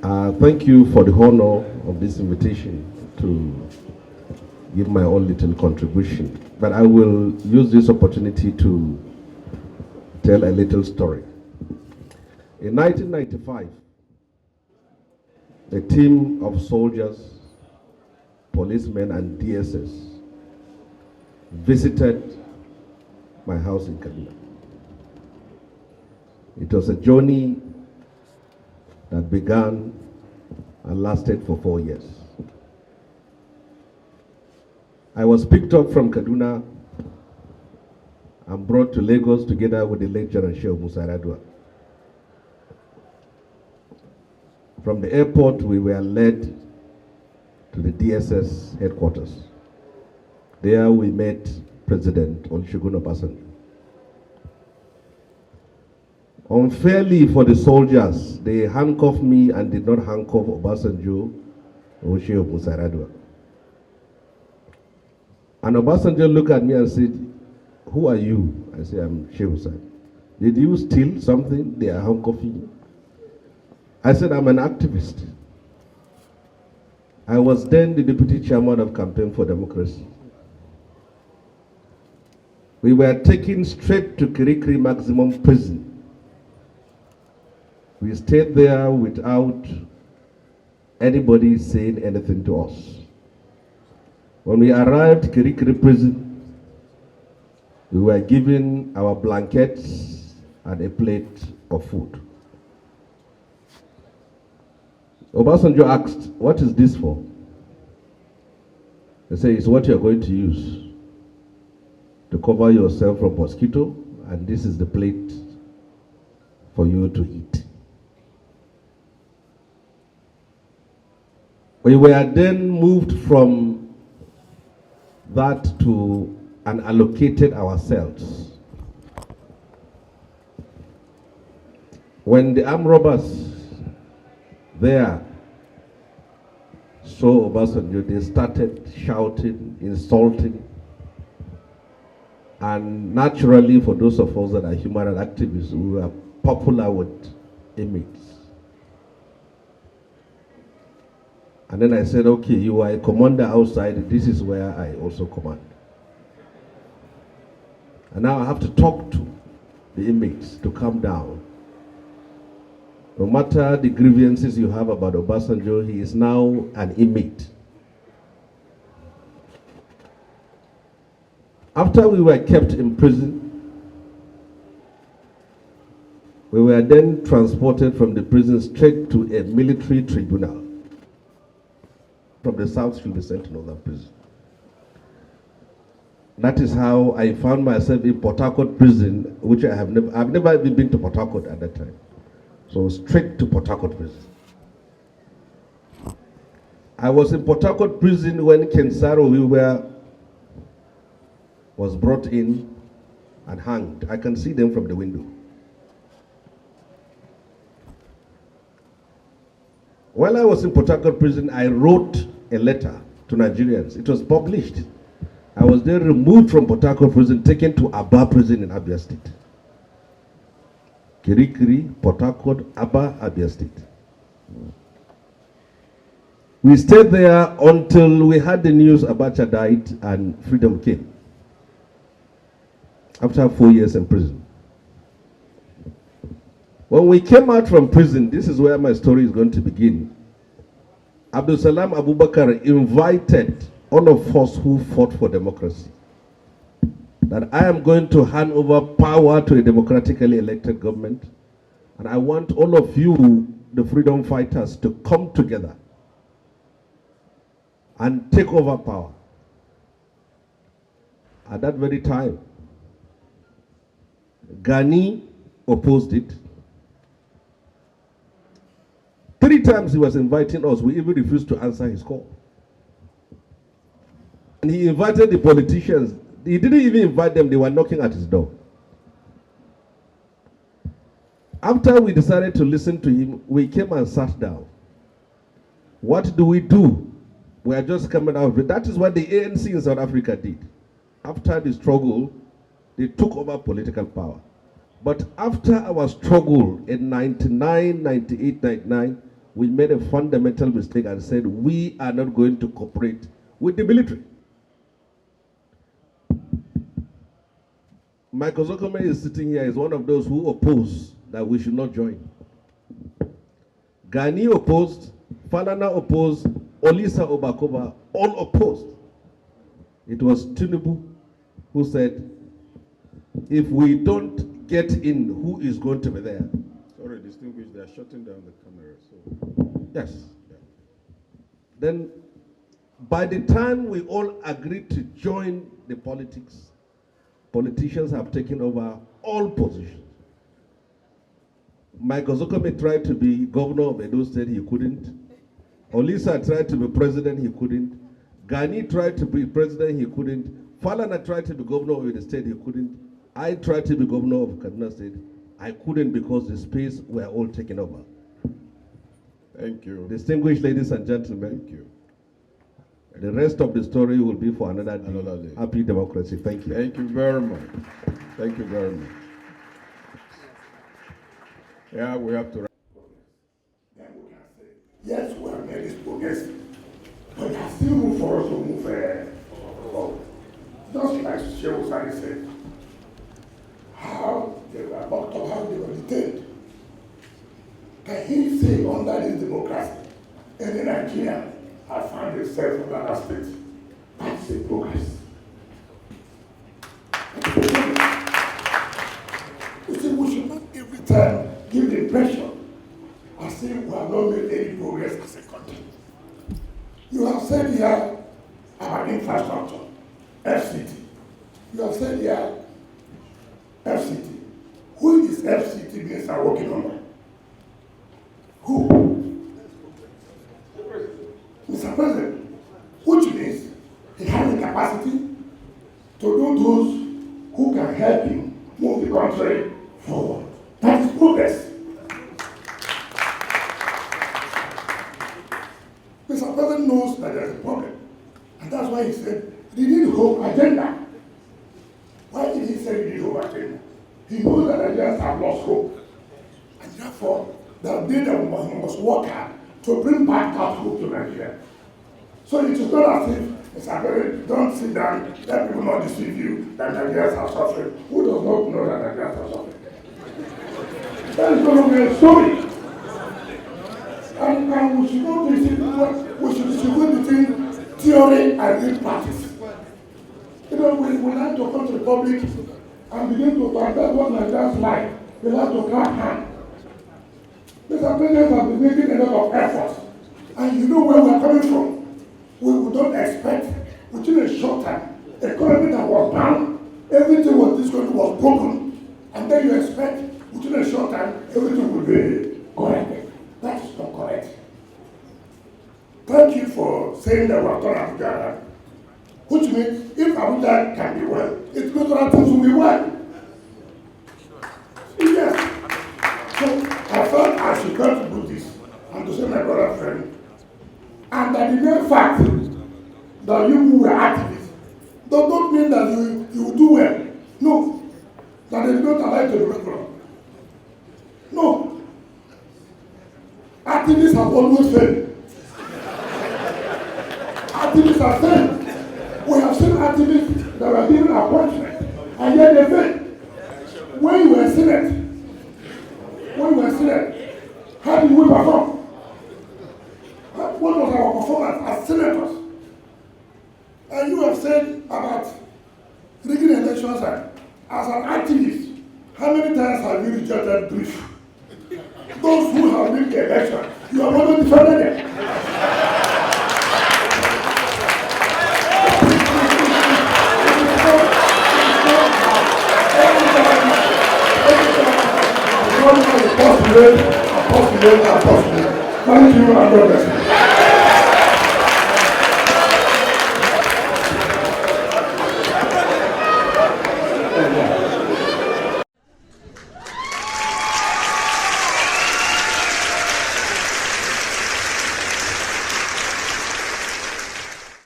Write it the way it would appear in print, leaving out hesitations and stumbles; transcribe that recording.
Thank you for the honor of this invitation to give my own little contribution. But I will use this opportunity to tell a little story. In 1995, a team of soldiers, policemen, and DSS visited my house in Kaduna. It was a journey that began and lasted for 4 years. I was picked up from Kaduna and brought to Lagos together with the late General Shehu Sani. From the airport, we were led to the DSS headquarters. There we met President Olusegun Obasanjo. Unfairly for the soldiers, they handcuffed me and did not handcuff Obasanjo or Shehu Sani. And Obasanjo looked at me and said, "Who are you?" I said, "I'm Shehu Sani." "Did you steal something? They are handcuffing you." I said, "I'm an activist." I was then the deputy chairman of Campaign for Democracy. We were taken straight to Kirikiri Maximum Prison. We stayed there without anybody saying anything to us. When we arrived at Kirikiri Prison, we were given our blankets and a plate of food. Obasanjo asked, "What is this for?" They say, "It's what you're going to use to cover yourself from mosquito, and this is the plate for you to eat." We were then moved from that to and allocated ourselves. When the armed robbers there saw Obasanjo, they started shouting, insulting, and naturally for those of us that are human rights activists, we were popular with inmates. And then I said, "Okay, you are a commander outside, this is where I also command. And now I have to talk to the inmates to calm down. No matter the grievances you have about Obasanjo, he is now an inmate." After we were kept in prison, we were then transported from the prison straight to a military tribunal. From the south, she'll be sent to another prison. That is how I found myself in Port Harcourt prison, which I've never even been to Port Harcourt at that time. So straight to Port Harcourt prison. I was in Port Harcourt prison when Kensaro was brought in and hanged. I can see them from the window. While I was in Port Harcourt prison, I wrote a letter to Nigerians. It was published. I was then removed from Port Harcourt prison, taken to Aba prison in Abia State. Kirikiri, Port Harcourt, Aba, Abia State. We stayed there until we had the news Abacha died and freedom came. After 4 years in prison. When we came out from prison, this is where my story is going to begin. Abdul Salam Abubakar invited all of us who fought for democracy that I am going to hand over power to a democratically elected government, and I want all of you, the freedom fighters, to come together and take over power. At that very time, Gani opposed it. 3 times he was inviting us, we even refused to answer his call. And he invited the politicians. He didn't even invite them, they were knocking at his door. After we decided to listen to him, we came and sat down. What do? We are just coming out of it. That is what the ANC in South Africa did. After the struggle, they took over political power. But after our struggle in 99, 98, 99, we made a fundamental mistake and said we are not going to cooperate with the military. Mike Ozekhome is sitting here, is one of those who oppose that we should not join. Gani opposed, Falana opposed, Olisa Obakoba all opposed. It was Tinubu who said, if we don't get in, who is going to be there? Sorry, distinguished, they are shutting down the camera. So. Yes. Yeah. Then, by the time we all agreed to join the politics, politicians have taken over all positions. Mike Ozekhome tried to be governor of Edo State, he couldn't. Olisa tried to be president, he couldn't. Gani tried to be president, he couldn't. Falana tried to be governor of the state, he couldn't. I tried to be governor of Kaduna State. I couldn't because the space were all taken over. Thank you. Distinguished ladies and gentlemen, thank you. The rest of the story will be for another day. Another day. Happy democracy. Thank you. Thank you very much. Thank you very much. Yeah, we have to. Then we can say, yes, we have made this progress, but there's still room for us to move forward. Just like Shehu Sani said, how they were locked up, how they were detained. Can he say under this democracy, any Nigerian has found himself in another state? That's a progress. You see, we should not every time give the impression as if we have not made any progress as a country. You have said here about infrastructure, FCT. You have said here FCT. Who is FCT Minister working on that? Who? Mr. President, which means he has the capacity to do those who can help him move the country forward. That is progress. Mr. President knows that there is a problem. And that's why he said, he need hope agenda. Why did he say he need hope agenda? He knows that Nigerians have lost hope. And therefore, that they must work hard to bring back that hope to Nigeria. So it is not as if, Mr. President, don't sit down, let people not deceive you that Nigerians are suffering. Who does not know that Nigerians are suffering? That is going to be a story. And we should not distinguish between theory and real practice. You know, we like to come to the public and begin to compare what Nigerians like. We like to clap hands. Mr. President has been making a lot of efforts. And you know where we are coming from. We don't expect, within a short time, economy that was down, everything was this country was broken, and then you expect, within a short time, everything will be corrected. That is not correct. Thank you for saying that we have done Abuja, which means if Abuja can be well, it's good that things will be well. Yes. So I felt I should contribute this and to say my brother friend, and that the mere fact that you were activists does not mean that you will do well. No. That they do not allow you to do well. No. Activists have always failed. Activists have failed. We have seen activists that were given appointment and yet they failed. When you were Senate, how did we perform? What was our performance as senators? And you have said about rigging elections as an activist, how many times have you rejected brief? Those who have rigged the election, you have not defended them. Thank you, and God bless you.